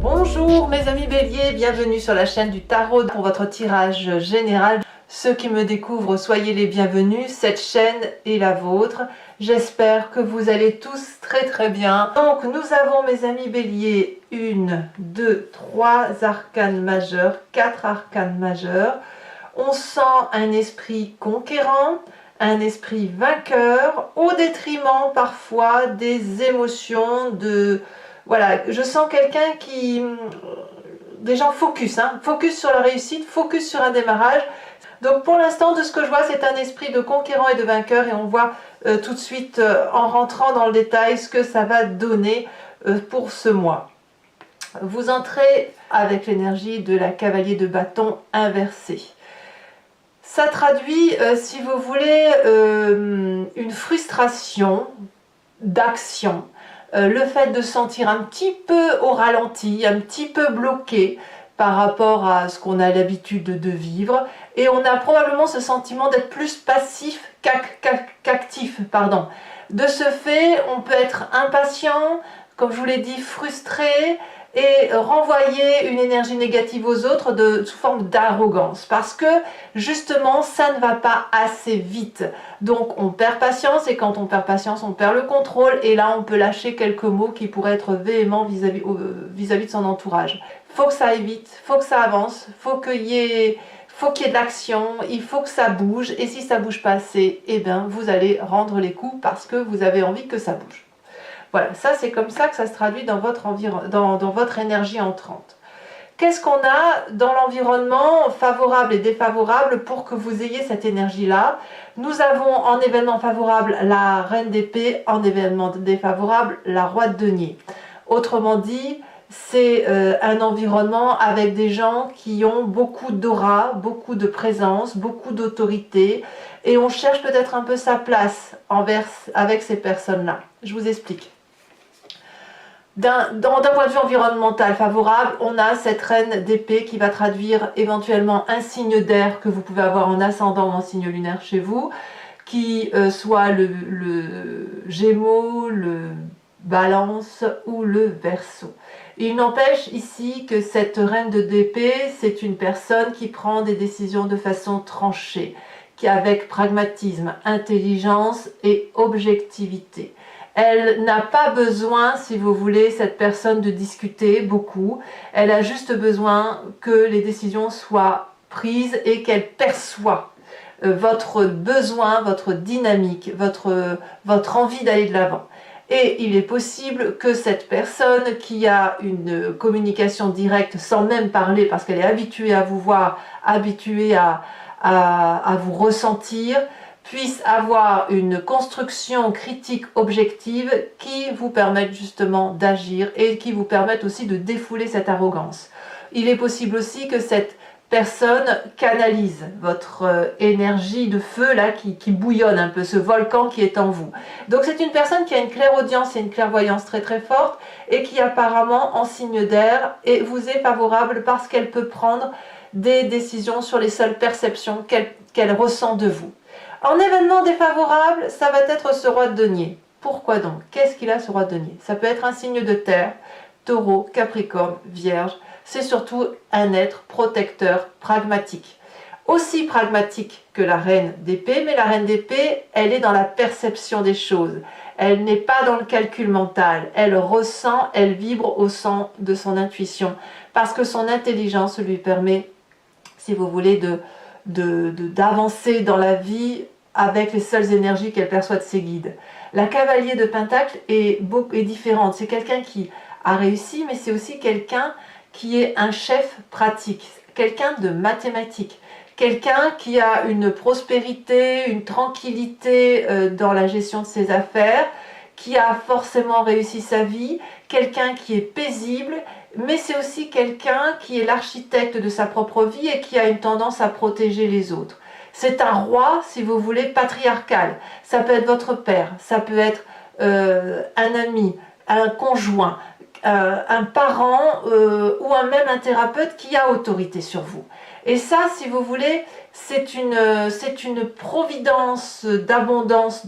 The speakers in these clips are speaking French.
Bonjour mes amis Bélier, bienvenue sur la chaîne du tarot pour votre tirage général. Ceux qui me découvrent, soyez les bienvenus, cette chaîne est la vôtre. J'espère que vous allez tous très bien. Donc nous avons mes amis Bélier, 1, 2, 3 arcanes majeures, 4 arcanes majeures. On sent un esprit conquérant, un esprit vainqueur, au détriment parfois des émotions, voilà, je sens quelqu'un qui... Des gens focus, focus sur la réussite, focus sur un démarrage. Donc pour l'instant, de ce que je vois, c'est un esprit de conquérant et de vainqueur. Et on voit tout de suite, en rentrant dans le détail, ce que ça va donner pour ce mois. Vous entrez avec l'énergie de la cavalier de bâton inversé. Ça traduit, si vous voulez, une frustration d'action. Le fait de se sentir un petit peu au ralenti, un petit peu bloqué par rapport à ce qu'on a l'habitude de vivre. Et on a probablement ce sentiment d'être plus passif qu'actif. De ce fait, on peut être impatient, comme je vous l'ai dit, frustré, et renvoyer une énergie négative aux autres sous forme d'arrogance, parce que justement ça ne va pas assez vite, donc on perd patience, et quand on perd patience on perd le contrôle, et là on peut lâcher quelques mots qui pourraient être véhéments vis-à-vis de son entourage. Faut que ça aille vite, faut que ça avance, faut qu'il y ait de l'action, il faut que ça bouge, et si ça bouge pas assez, eh bien vous allez rendre les coups parce que vous avez envie que ça bouge. Voilà, ça c'est comme ça que ça se traduit dans votre énergie entrante. Qu'est-ce qu'on a dans l'environnement favorable et défavorable pour que vous ayez cette énergie-là? Nous avons en événement favorable la reine d'épée, en événement défavorable la roi de denier. Autrement dit, c'est un environnement avec des gens qui ont beaucoup d'aura, beaucoup de présence, beaucoup d'autorité, et on cherche peut-être un peu sa place avec ces personnes-là. Je vous explique. D'un point de vue environnemental favorable, on a cette reine d'épée qui va traduire éventuellement un signe d'air que vous pouvez avoir en ascendant ou en signe lunaire chez vous, qui soit le Gémeaux, le Balance ou le Verseau. Il n'empêche ici que cette reine d'épée, c'est une personne qui prend des décisions de façon tranchée, qui avec pragmatisme, intelligence et objectivité. Elle n'a pas besoin, si vous voulez, cette personne de discuter beaucoup. Elle a juste besoin que les décisions soient prises et qu'elle perçoit votre besoin, votre dynamique, votre envie d'aller de l'avant. Et il est possible que cette personne qui a une communication directe sans même parler, parce qu'elle est habituée à vous voir, habituée à vous ressentir, puisse avoir une construction critique objective qui vous permette justement d'agir et qui vous permette aussi de défouler cette arrogance. Il est possible aussi que cette personne canalise votre énergie de feu là qui bouillonne un peu, ce volcan qui est en vous. Donc c'est une personne qui a une clairaudience et une clairvoyance très forte et qui apparemment en signe d'air et vous est favorable parce qu'elle peut prendre des décisions sur les seules perceptions qu'elle ressent de vous. En événement défavorable, ça va être ce roi de denier. Pourquoi donc? Qu'est-ce qu'il a ce roi de denier? Ça peut être un signe de terre, taureau, capricorne, vierge. C'est surtout un être protecteur, pragmatique. Aussi pragmatique que la reine d'épée, mais la reine d'épée, elle est dans la perception des choses. Elle n'est pas dans le calcul mental. Elle ressent, elle vibre au sein de son intuition. Parce que son intelligence lui permet, si vous voulez, d'avancer dans la vie avec les seules énergies qu'elle perçoit de ses guides. La cavalier de Pentacle est différente. C'est quelqu'un qui a réussi, mais c'est aussi quelqu'un qui est un chef pratique, quelqu'un de mathématique, quelqu'un qui a une prospérité, une tranquillité dans la gestion de ses affaires, qui a forcément réussi sa vie, quelqu'un qui est paisible, mais c'est aussi quelqu'un qui est l'architecte de sa propre vie et qui a une tendance à protéger les autres. C'est un roi, si vous voulez, patriarcal. Ça peut être votre père, ça peut être un ami, un conjoint, un parent ou même un thérapeute qui a autorité sur vous. Et ça, si vous voulez, c'est une providence d'abondance,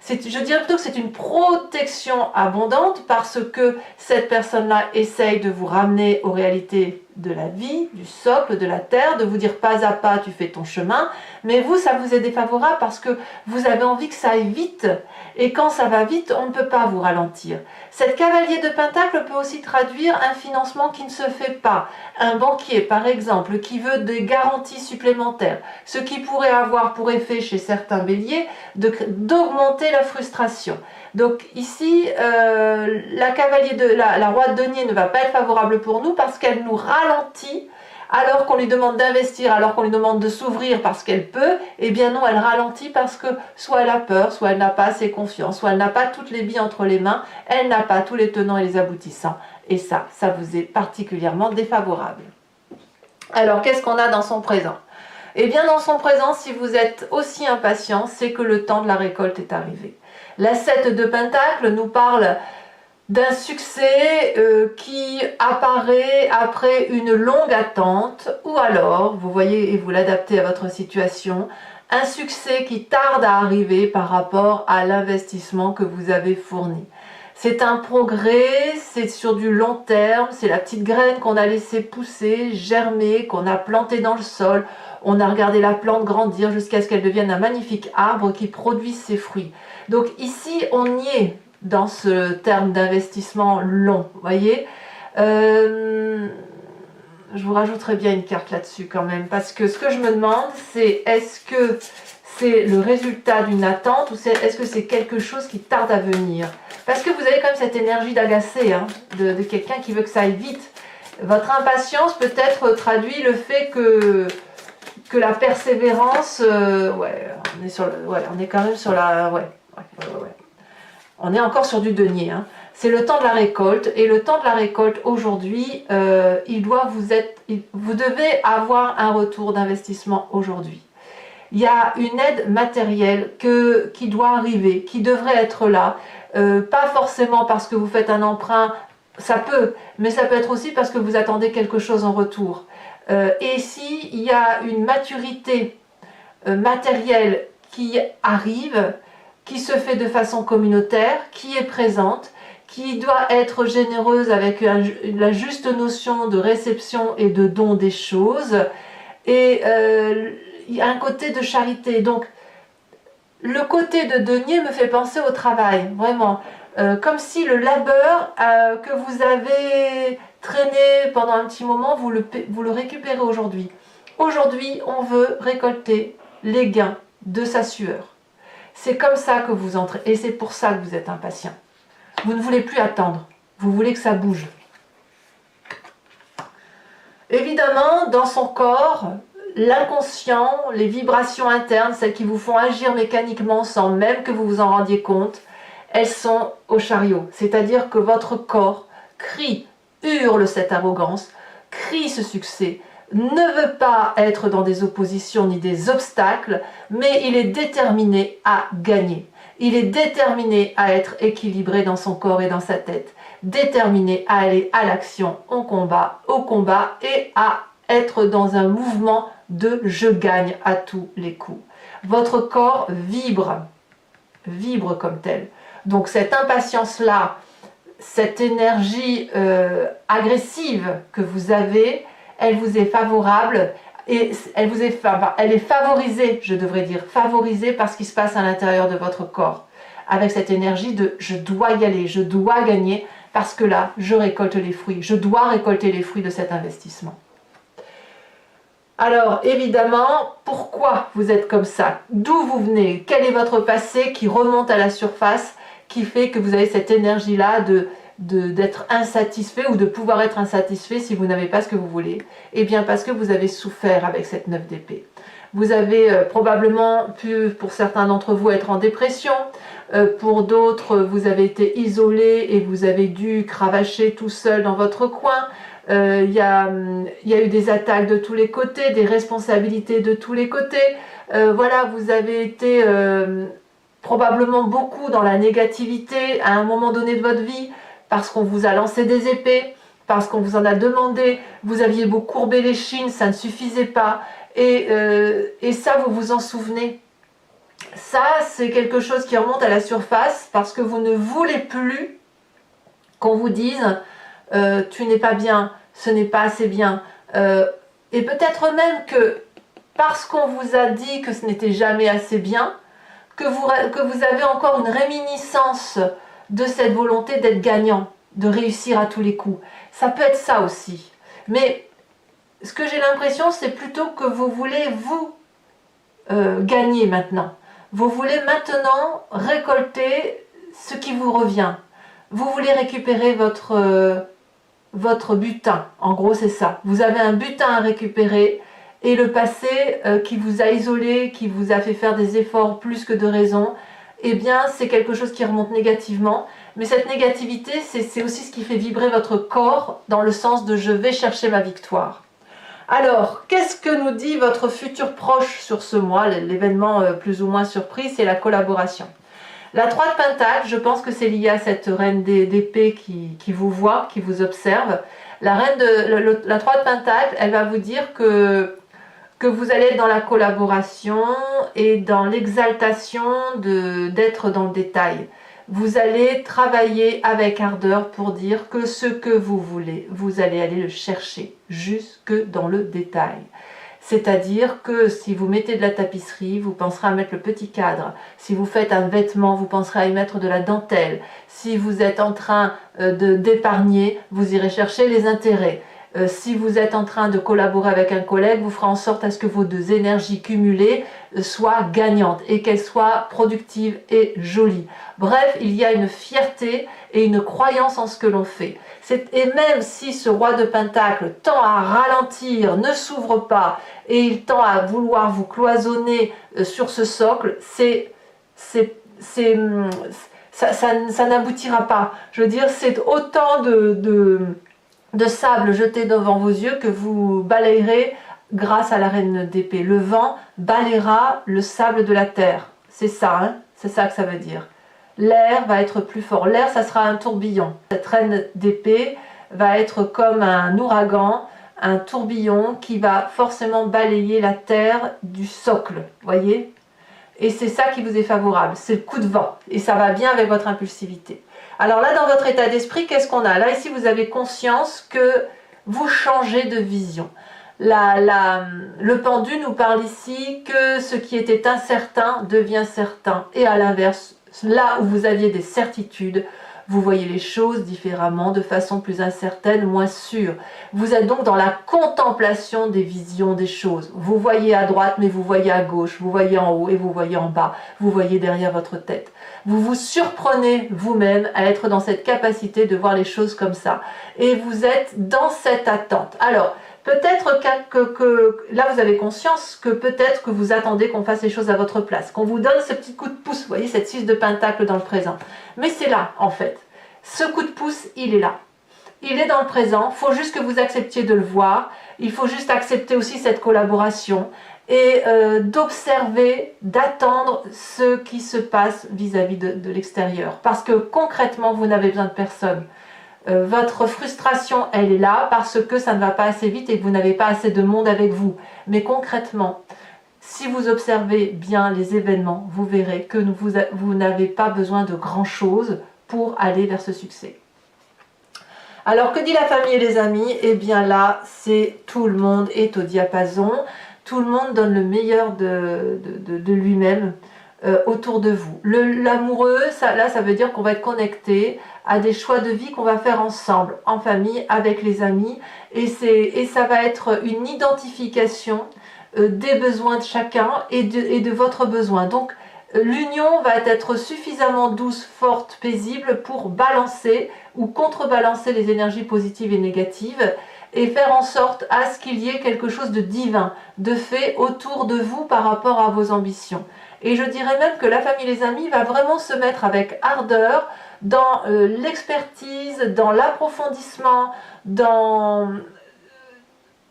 Je dirais plutôt que c'est une protection abondante parce que cette personne-là essaye de vous ramener aux réalités de la vie, du socle, de la terre, de vous dire pas à pas tu fais ton chemin, mais vous ça vous est défavorable parce que vous avez envie que ça aille vite et quand ça va vite on ne peut pas vous ralentir. Cette cavalier de pentacle peut aussi traduire un financement qui ne se fait pas, un banquier par exemple qui veut des garanties supplémentaires, ce qui pourrait avoir pour effet chez certains béliers d'augmenter la frustration. Donc ici, la roi de denier ne va pas être favorable pour nous parce qu'elle nous ralentit alors qu'on lui demande d'investir, alors qu'on lui demande de s'ouvrir parce qu'elle peut, eh bien non, elle ralentit parce que soit elle a peur, soit elle n'a pas assez confiance, soit elle n'a pas toutes les billes entre les mains, elle n'a pas tous les tenants et les aboutissants. Et ça vous est particulièrement défavorable. Alors, qu'est-ce qu'on a dans son présent? Eh bien, dans son présent, si vous êtes aussi impatient, c'est que le temps de la récolte est arrivé. La 7 de Pentacle nous parle d'un succès qui apparaît après une longue attente, ou alors, vous voyez et vous l'adaptez à votre situation, un succès qui tarde à arriver par rapport à l'investissement que vous avez fourni. C'est un progrès, c'est sur du long terme, c'est la petite graine qu'on a laissée pousser, germer, qu'on a plantée dans le sol. On a regardé la plante grandir jusqu'à ce qu'elle devienne un magnifique arbre qui produise ses fruits. Donc ici, on y est dans ce terme d'investissement long, vous voyez. Je vous rajouterai bien une carte là-dessus quand même, parce que ce que je me demande, c'est est-ce que c'est le résultat d'une attente ou est-ce que c'est quelque chose qui tarde à venir? Parce que vous avez quand même cette énergie d'agacer, hein, de quelqu'un qui veut que ça aille vite. Votre impatience peut-être traduit le fait que la persévérance, on est quand même sur la... On est encore sur du denier. Hein. C'est le temps de la récolte. Et le temps de la récolte, aujourd'hui, vous devez avoir un retour d'investissement aujourd'hui. Il y a une aide matérielle qui doit arriver, qui devrait être là. Pas forcément parce que vous faites un emprunt, ça peut, mais ça peut être aussi parce que vous attendez quelque chose en retour. Et si il y a une maturité matérielle qui arrive, qui se fait de façon communautaire, qui est présente, qui doit être généreuse avec la juste notion de réception et de don des choses, et il y a un côté de charité. Donc le côté de denier me fait penser au travail, vraiment, comme si le labeur que vous avez traîné pendant un petit moment, vous le récupérez aujourd'hui. Aujourd'hui, on veut récolter les gains de sa sueur. C'est comme ça que vous entrez, et c'est pour ça que vous êtes impatient. Vous ne voulez plus attendre, vous voulez que ça bouge. Évidemment, dans son corps, l'inconscient, les vibrations internes, celles qui vous font agir mécaniquement sans même que vous vous en rendiez compte, elles sont au chariot. C'est-à-dire que votre corps crie, hurle cette arrogance, crie ce succès, ne veut pas être dans des oppositions ni des obstacles, mais il est déterminé à gagner. Il est déterminé à être équilibré dans son corps et dans sa tête, déterminé à aller à l'action, au combat et à être dans un mouvement de « je gagne à tous les coups ». Votre corps vibre comme tel. Donc cette impatience-là, cette énergie agressive que vous avez, elle vous est favorable et elle est favorisée, je devrais dire, favorisée par ce qui se passe à l'intérieur de votre corps. Avec cette énergie de « je dois y aller, je dois gagner parce que là, je récolte les fruits, je dois récolter les fruits de cet investissement ». Alors, évidemment, pourquoi vous êtes comme ça? D'où vous venez? Quel est votre passé qui remonte à la surface, qui fait que vous avez cette énergie-là d'être insatisfait ou de pouvoir être insatisfait si vous n'avez pas ce que vous voulez? Eh bien, parce que vous avez souffert avec cette 9 d'épée. Vous avez probablement pu, pour certains d'entre vous, être en dépression. Pour d'autres, vous avez été isolé et vous avez dû cravacher tout seul dans votre coin. Il y a eu des attaques de tous les côtés, des responsabilités de tous les côtés. Voilà, vous avez été probablement beaucoup dans la négativité à un moment donné de votre vie parce qu'on vous a lancé des épées, parce qu'on vous en a demandé, vous aviez beau courber les chines, ça ne suffisait pas. Et ça, vous vous en souvenez. Ça, c'est quelque chose qui remonte à la surface parce que vous ne voulez plus qu'on vous dise tu n'es pas bien, ce n'est pas assez bien. Et peut-être même que parce qu'on vous a dit que ce n'était jamais assez bien, que vous avez encore une réminiscence de cette volonté d'être gagnant, de réussir à tous les coups. Ça peut être ça aussi. Mais ce que j'ai l'impression, c'est plutôt que vous voulez vous gagner maintenant. Vous voulez maintenant récolter ce qui vous revient. Vous voulez récupérer votre butin. En gros, c'est ça. Vous avez un butin à récupérer et le passé qui vous a isolé, qui vous a fait faire des efforts plus que de raison, eh bien, c'est quelque chose qui remonte négativement. Mais cette négativité, c'est aussi ce qui fait vibrer votre corps dans le sens de « je vais chercher ma victoire ». Alors, qu'est-ce que nous dit votre futur proche sur ce mois? L'événement plus ou moins surprise, c'est la collaboration. La 3 de Pentacle, je pense que c'est lié à cette reine d'épée qui vous voit, qui vous observe. La 3 de Pentacle, elle va vous dire que vous allez être dans la collaboration et dans l'exaltation d'être dans le détail. Vous allez travailler avec ardeur pour dire que ce que vous voulez, vous allez aller le chercher jusque dans le détail. C'est-à-dire que si vous mettez de la tapisserie, vous penserez à mettre le petit cadre. Si vous faites un vêtement, vous penserez à y mettre de la dentelle. Si vous êtes en train d'épargner, vous irez chercher les intérêts. Si vous êtes en train de collaborer avec un collègue, vous ferez en sorte à ce que vos deux énergies cumulées soient gagnantes et qu'elles soient productives et jolies. Bref, il y a une fierté et une croyance en ce que l'on fait. Et même si ce roi de Pentacle tend à ralentir, ne s'ouvre pas et il tend à vouloir vous cloisonner sur ce socle, ça n'aboutira pas. Je veux dire, c'est autant de sable jeté devant vos yeux que vous balayerez grâce à la reine d'épée. Le vent balayera le sable de la terre. C'est ça, hein? C'est ça que ça veut dire. L'air va être plus fort. L'air, ça sera un tourbillon. Cette reine d'épée va être comme un ouragan, un tourbillon qui va forcément balayer la terre du socle. Voyez? Et c'est ça qui vous est favorable. C'est le coup de vent. Et ça va bien avec votre impulsivité. Alors là, dans votre état d'esprit, qu'est-ce qu'on a? Là, ici, vous avez conscience que vous changez de vision. Le pendu nous parle ici que ce qui était incertain devient certain. Et à l'inverse, là où vous aviez des certitudes, vous voyez les choses différemment, de façon plus incertaine, moins sûre. Vous êtes donc dans la contemplation des visions des choses. Vous voyez à droite, mais vous voyez à gauche. Vous voyez en haut et vous voyez en bas. Vous voyez derrière votre tête. Vous vous surprenez vous-même à être dans cette capacité de voir les choses comme ça. Et vous êtes dans cette attente. Alors, peut-être que là, vous avez conscience que peut-être que vous attendez qu'on fasse les choses à votre place, qu'on vous donne ce petit coup de pouce, vous voyez, cette 6 de Pentacle dans le présent. Mais c'est là, en fait. Ce coup de pouce, il est là. Il est dans le présent, il faut juste que vous acceptiez de le voir, il faut juste accepter aussi cette collaboration et d'observer, d'attendre ce qui se passe vis-à-vis de l'extérieur. Parce que concrètement, vous n'avez besoin de personne. Votre frustration, elle est là parce que ça ne va pas assez vite et que vous n'avez pas assez de monde avec vous. Mais concrètement, si vous observez bien les événements, vous verrez que vous n'avez pas besoin de grand-chose pour aller vers ce succès. Alors, que dit la famille et les amis? Eh bien là, c'est tout le monde est au diapason. Tout le monde donne le meilleur de lui-même autour de vous. L'amoureux, là, ça veut dire qu'on va être connecté à des choix de vie qu'on va faire ensemble, en famille, avec les amis. Et ça va être une identification des besoins de chacun et de votre besoin. Donc, l'union va être suffisamment douce, forte, paisible pour balancer ou contrebalancer les énergies positives et négatives et faire en sorte à ce qu'il y ait quelque chose de divin, de fait autour de vous par rapport à vos ambitions. Et je dirais même que la famille et les amis va vraiment se mettre avec ardeur dans l'expertise, dans l'approfondissement, dans...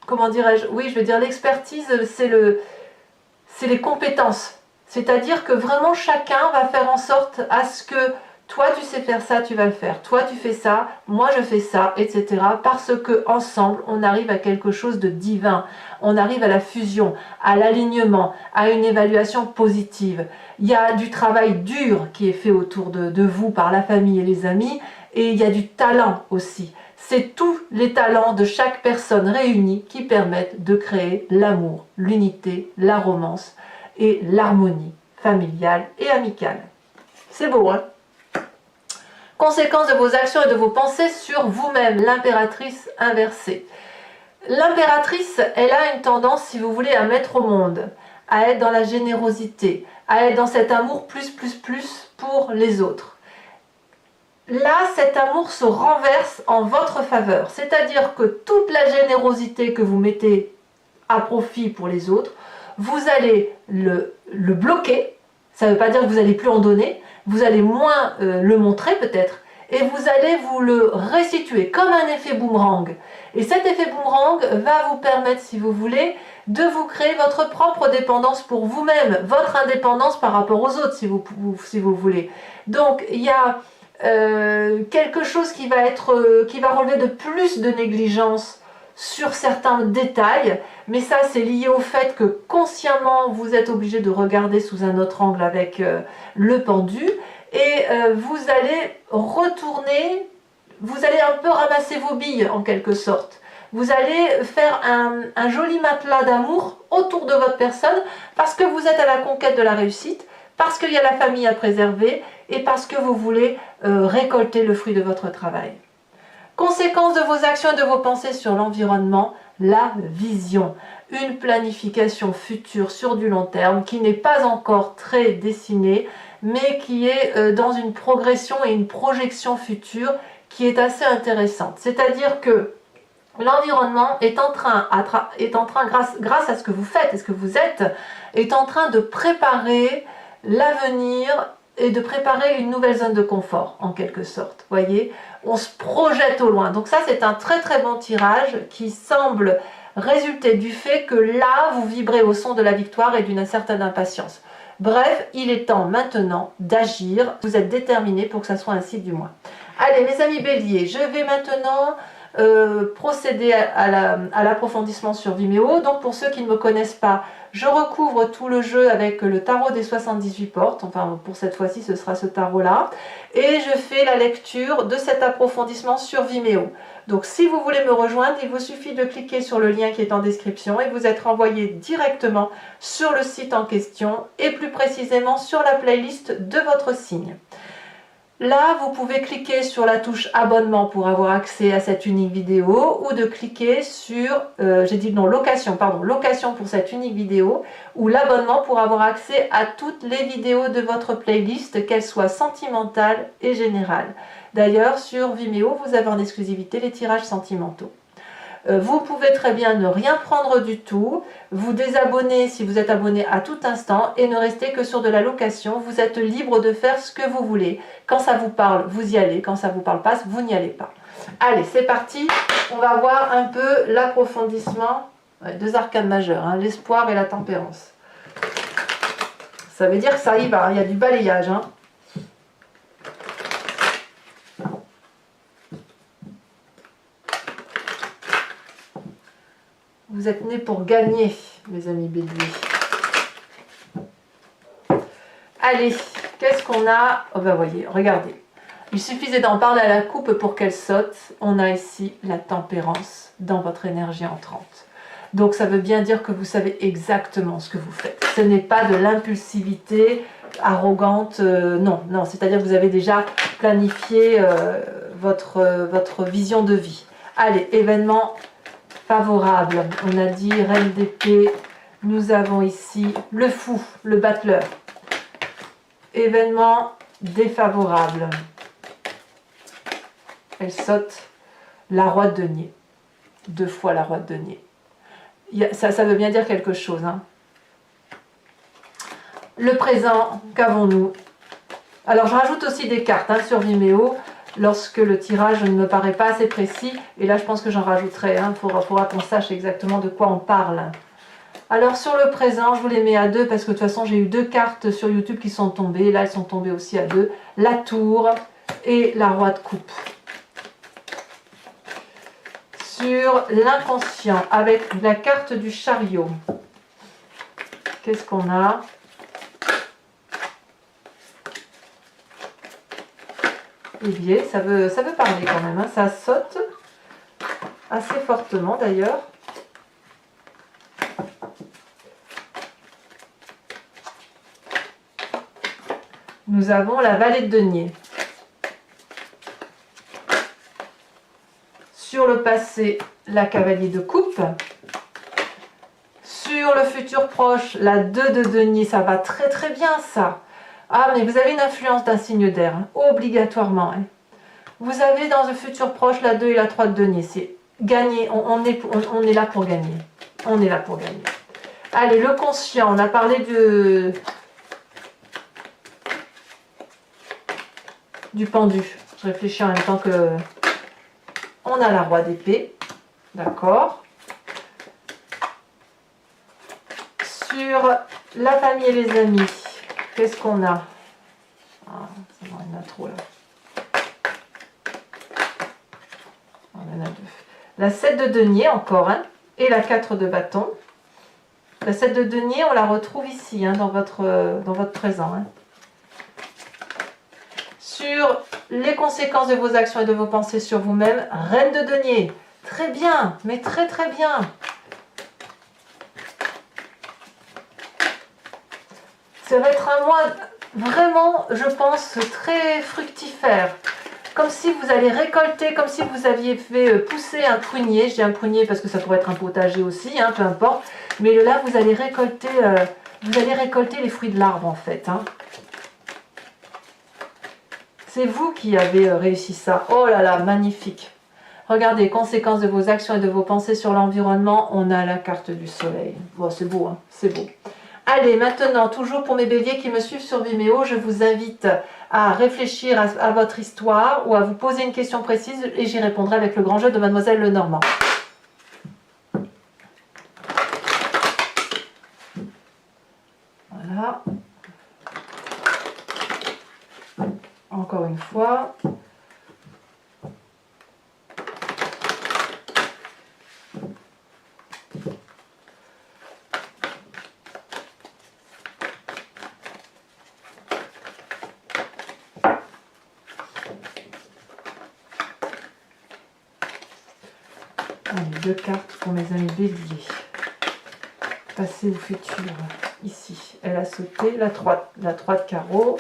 Comment dirais-je? Oui, je veux dire l'expertise, c'est les compétences. C'est-à-dire que vraiment chacun va faire en sorte à ce que Toi, tu sais faire ça, tu vas le faire. Toi, tu fais ça, moi, je fais ça, etc. Parce que ensemble, on arrive à quelque chose de divin. On arrive à la fusion, à l'alignement, à une évaluation positive. Il y a du travail dur qui est fait autour de vous par la famille et les amis, et il y a du talent aussi. C'est tous les talents de chaque personne réunis qui permettent de créer l'amour, l'unité, la romance et l'harmonie familiale et amicale. C'est beau, hein? Conséquence de vos actions et de vos pensées sur vous-même, l'impératrice inversée. L'impératrice, elle a une tendance, si vous voulez, à mettre au monde, à être dans la générosité, à être dans cet amour plus pour les autres. Là, cet amour se renverse en votre faveur, c'est-à-dire que toute la générosité que vous mettez à profit pour les autres, vous allez le bloquer. Ça ne veut pas dire que vous n'allez plus en donner, vous allez moins le montrer peut-être, et vous allez vous le restituer comme un effet boomerang. Et cet effet boomerang va vous permettre, si vous voulez, de vous créer votre propre dépendance pour vous-même, votre indépendance par rapport aux autres, si vous voulez. Donc, il y a quelque chose qui va relever de plus de négligence sur certains détails, mais ça c'est lié au fait que consciemment vous êtes obligé de regarder sous un autre angle avec le pendu, et vous allez retourner, vous allez un peu ramasser vos billes en quelque sorte. Vous allez faire un joli matelas d'amour autour de votre personne parce que vous êtes à la conquête de la réussite, parce qu'il y a la famille à préserver et parce que vous voulez récolter le fruit de votre travail. Conséquence de vos actions et de vos pensées sur l'environnement, la vision. Une planification future sur du long terme qui n'est pas encore très dessinée, mais qui est dans une progression et une projection future qui est assez intéressante. C'est-à-dire que l'environnement est en train, grâce à ce que vous faites et ce que vous êtes, est en train de préparer l'avenir et de préparer une nouvelle zone de confort, en quelque sorte. Voyez, on se projette au loin. Donc ça, c'est un très très bon tirage qui semble résulter du fait que là, vous vibrez au son de la victoire et d'une certaine impatience. Bref, il est temps maintenant d'agir. Vous êtes déterminés pour que ça soit ainsi du moins. Allez, mes amis béliers, je vais maintenant procéder à l'approfondissement sur Vimeo. Donc pour ceux qui ne me connaissent pas, je recouvre tout le jeu avec le tarot des 78 portes. Enfin, pour cette fois-ci, ce sera ce tarot-là. Et je fais la lecture de cet approfondissement sur Vimeo. Donc si vous voulez me rejoindre, il vous suffit de cliquer sur le lien qui est en description et vous êtes renvoyé directement sur le site en question et plus précisément sur la playlist de votre signe. Là, vous pouvez cliquer sur la touche abonnement pour avoir accès à cette unique vidéo ou de cliquer sur, location pour cette unique vidéo ou l'abonnement pour avoir accès à toutes les vidéos de votre playlist, qu'elles soient sentimentales et générales. D'ailleurs, sur Vimeo, vous avez en exclusivité les tirages sentimentaux. Vous pouvez très bien ne rien prendre du tout, vous désabonner si vous êtes abonné à tout instant et ne rester que sur de la location. Vous êtes libre de faire ce que vous voulez. Quand ça vous parle, vous y allez. Quand ça ne vous parle pas, vous n'y allez pas. Allez, c'est parti. On va voir un peu l'approfondissement. Deux arcanes majeures, hein, l'espoir et la tempérance. Ça veut dire que ça y va, il y a du balayage. Hein. Vous êtes nés pour gagner, mes amis béliers. Allez, qu'est-ce qu'on a? Oh ben voyez, regardez. Il suffisait d'en parler à la coupe pour qu'elle saute. On a ici la tempérance dans votre énergie entrante. Donc ça veut bien dire que vous savez exactement ce que vous faites. Ce n'est pas de l'impulsivité arrogante, non. C'est-à-dire que vous avez déjà planifié votre vision de vie. Allez, événement favorable. On a dit reine d'épée. Nous avons ici le fou, le battleur. Événement défavorable. Elle saute la roi de denier. 2 fois la roi de denier. Ça veut bien dire quelque chose. Hein. Le présent, qu'avons-nous? Alors je rajoute aussi des cartes sur Vimeo lorsque le tirage ne me paraît pas assez précis. Et là je pense que j'en rajouterai. Il faudra qu'on sache exactement de quoi on parle. Alors sur le présent, je vous les mets à 2 parce que de toute façon j'ai eu 2 cartes sur YouTube qui sont tombées. Là elles sont tombées aussi à 2. La tour et la roi de coupe. Sur l'inconscient avec la carte du chariot. Qu'est-ce qu'on a? Eh bien, ça veut parler quand même. Hein. Ça saute assez fortement d'ailleurs. Nous avons la vallée de denier. Sur le passé, la cavalier de coupe. Sur le futur proche, la 2 de denier, ça va très très bien ça. Ah, mais vous avez une influence d'un signe d'air, hein, obligatoirement. Hein. Vous avez dans le futur proche la 2 et la 3 de denier. C'est gagner, on est là pour gagner. On est là pour gagner. Allez, le conscient, on a parlé du pendu. Je réfléchis en même temps que... On a la roi d'épée. D'accord. Sur la famille et les amis, qu'est-ce qu'on a? Ah, il y en a trop là. On en a 2. La 7 de denier encore, hein, et la 4 de bâton. La 7 de denier, on la retrouve ici, hein, dans votre présent. Hein. Sur les conséquences de vos actions et de vos pensées sur vous-même, reine de denier. Très bien, mais très très bien. Ça va être un mois vraiment, je pense, très fructifère. Comme si vous allez récolter, comme si vous aviez fait pousser un prunier. Je dis un prunier parce que ça pourrait être un potager aussi, hein, peu importe. Mais là, vous allez récolter les fruits de l'arbre en fait. Hein. C'est vous qui avez réussi ça. Oh là là, magnifique. Regardez, conséquences de vos actions et de vos pensées sur l'environnement. On a la carte du soleil. Bon, c'est beau, hein, c'est beau. Allez, maintenant, toujours pour mes béliers qui me suivent sur Vimeo, je vous invite à réfléchir à votre histoire ou à vous poser une question précise et j'y répondrai avec le grand jeu de Mademoiselle Lenormand. Voilà. Encore une fois. Allez, 2 cartes pour mes amis béliers. Passé ou futur. Ici, elle a sauté la 3 de carreau.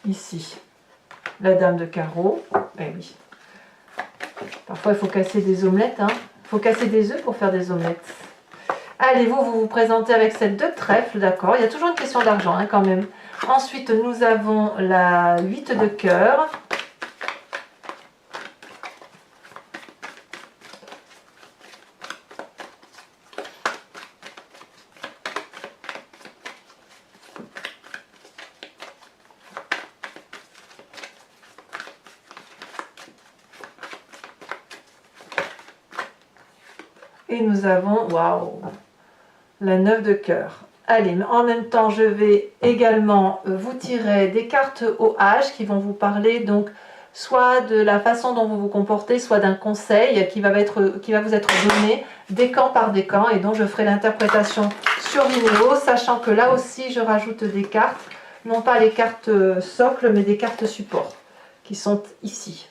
Ici, la dame de carreau. Eh oui. Parfois, il faut casser des omelettes. Hein. Il faut casser des œufs pour faire des omelettes. Allez, vous vous présentez avec cette 2 de trèfle, d'accord. Il y a toujours une question d'argent, hein, quand même. Ensuite, nous avons la 8 de cœur. Et nous avons, waouh, la 9 de cœur. Allez, en même temps, je vais également vous tirer des cartes au H qui vont vous parler donc soit de la façon dont vous vous comportez, soit d'un conseil qui va vous être donné décan par décan et dont je ferai l'interprétation sur Vimeo, sachant que là aussi je rajoute des cartes, non pas les cartes socles, mais des cartes support qui sont ici.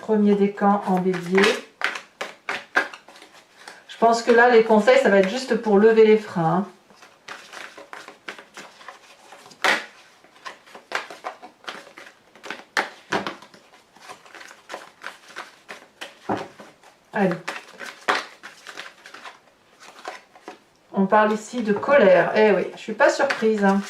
Premier décan en bélier. Je pense que là, les conseils, ça va être juste pour lever les freins. Allez. On parle ici de colère. Eh oui, je ne suis pas surprise. Hein.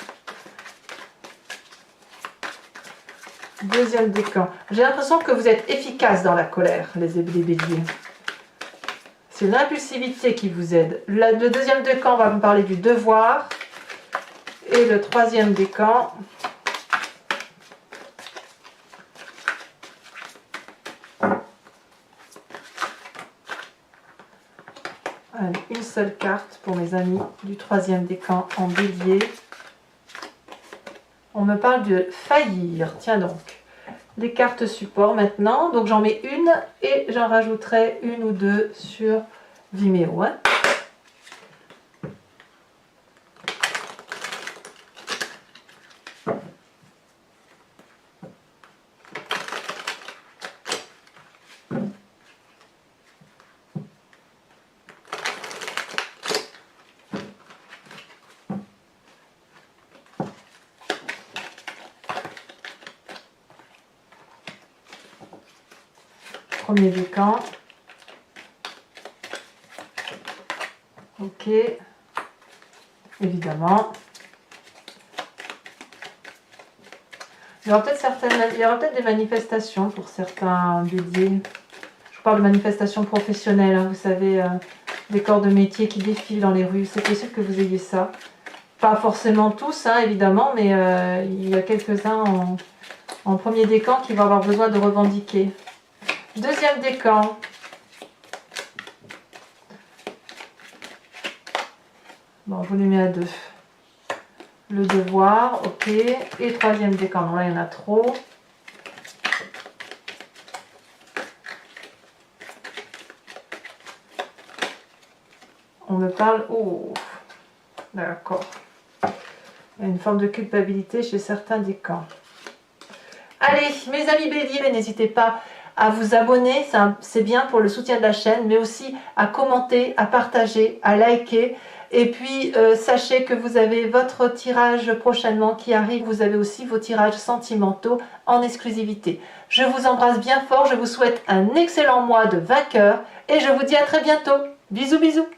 Deuxième décan. J'ai l'impression que vous êtes efficace dans la colère, les béliers. C'est l'impulsivité qui vous aide. Le deuxième décan va me parler du devoir. Et le troisième décan, allez, une seule carte pour mes amis du troisième décan en bélier. On me parle de faillir. Tiens donc, les cartes support maintenant. Donc j'en mets une et j'en rajouterai une ou deux sur Vimeo. Hein. Premier décan. Ok. Évidemment. Il y aura peut-être des manifestations pour certains béliers. Je parle de manifestations professionnelles, hein, vous savez, des corps de métier qui défilent dans les rues. C'est possible que vous ayez ça. Pas forcément tous, hein, évidemment, mais il y a quelques-uns en premier décan qui vont avoir besoin de revendiquer. Deuxième décan. Bon, je vous les mets à deux. Le devoir, ok. Et troisième décan. Non, là, il y en a trop. On me parle... Oh, d'accord. Il y a une forme de culpabilité chez certains décans. Allez, mes amis béliers, n'hésitez pas à vous abonner, c'est bien pour le soutien de la chaîne, mais aussi à commenter, à partager, à liker. Et puis, sachez que vous avez votre tirage prochainement qui arrive. Vous avez aussi vos tirages sentimentaux en exclusivité. Je vous embrasse bien fort, je vous souhaite un excellent mois de vainqueur et je vous dis à très bientôt. Bisous, bisous.